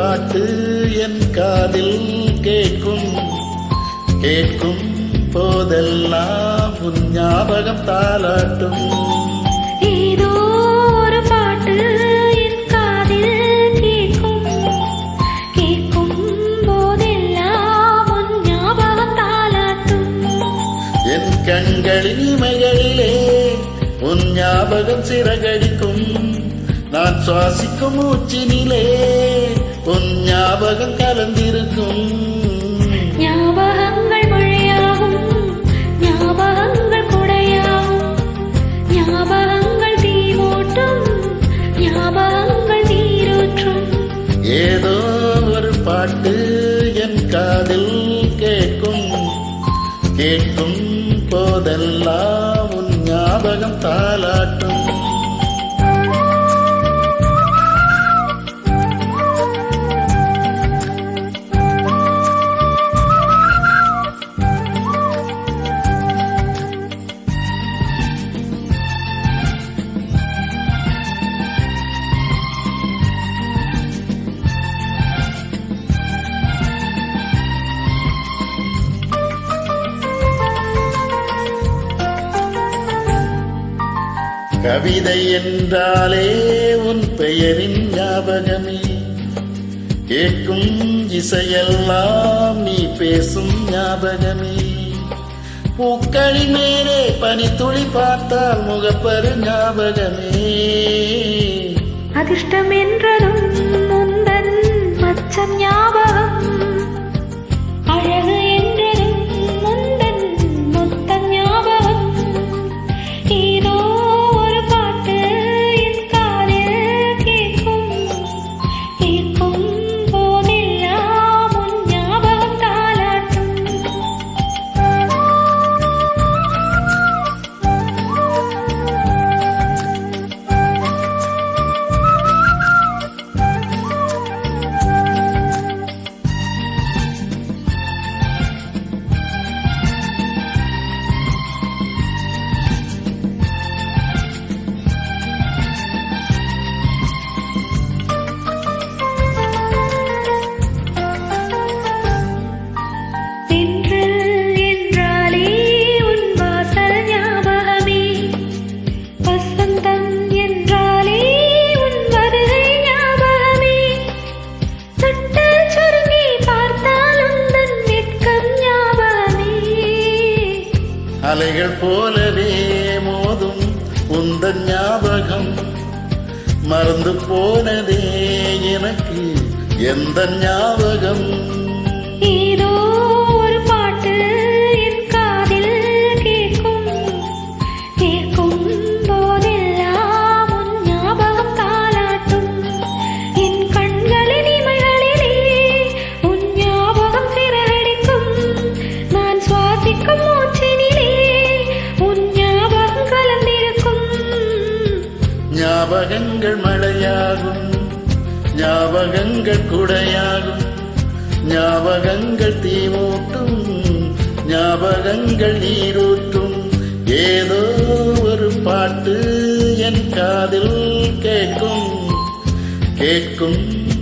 பாட்டு என் காதில் கேட்கும் கேட்கும் போதெல்லாம் உன் ஞாபகம் தாலாட்டும். ஏதோ ஒரு பாட்டு என் காதில் கேட்கும் கேட்கும் போதெல்லாம் உன் ஞாபகம் தாலாட்டும். என் கண்களின் இமைகளிலே உன் ஞாபகம் சிறகடிக்கும். நான் சுவாசிக்கும் மூச்சினிலே உன் ஞாபகம் கலந்திருக்கும். ஞாபகங்கள் மழையாகும், ஞாபகங்கள் குடையாகும், ஞாபகங்கள் தீமூட்டும், ஞாபகங்கள் நீரூற்றும். ஏதோ ஒரு பாட்டு என் காதில் கேட்கும் கேட்கும் போதெல்லாம் உன் ஞாபகம் தாலாட்டும். கவிதை என்றாலே உன் பெயரின் ஞாபகமே, கேட்கும் இசையெல்லாம் நீ பேசும் ஞாபகமே. பூக்களின் மேலே பனித்துளி பார்த்தால் முகப்பரு ஞாபகமே. அதிர்ஷ்டம் என்றதும் முந்தன் மச்சம் ஞாபகம், அழகு என்றதும் முந்தன் முத்தம் ஞாபகம். ஏதோ ஒரு பாட்டு என் காதில் கேட்கும் கேட்கும் போதெல்லாம் உன் ஞாபகம் தாலாட்டும். அலைகள் போலவே மோதும் உந்தன் ஞாபகம், மறந்து போனதே எனக்கு எந்த ஞாபகம். ஏதோ ஒரு பாட்டு என் காதில் கேட்கும் கேட்கும் போதெல்லாம் உன் ஞாபகம் தாலாட்டும். என் கண்களின் இமைகளிலே உன் ஞாபகம் சிறகடிக்கும். நான் சுவாசிக்கும் மூச்சினிலே உன் ஞாபகம் கலந்திருக்கும். ஞாபகங்கள் மழையாகும், ஞாபகங்கள் குடையாகும், ஞாபகங்கள் தீமூட்டும், ஞாபகங்கள் நீரூற்றும். ஏதோ ஒரு பாட்டு என் காதில் கேட்கும் கேட்கும்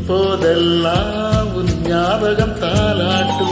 போதெல்லாம் உன் ஞாபகம் தாலாட்டும்.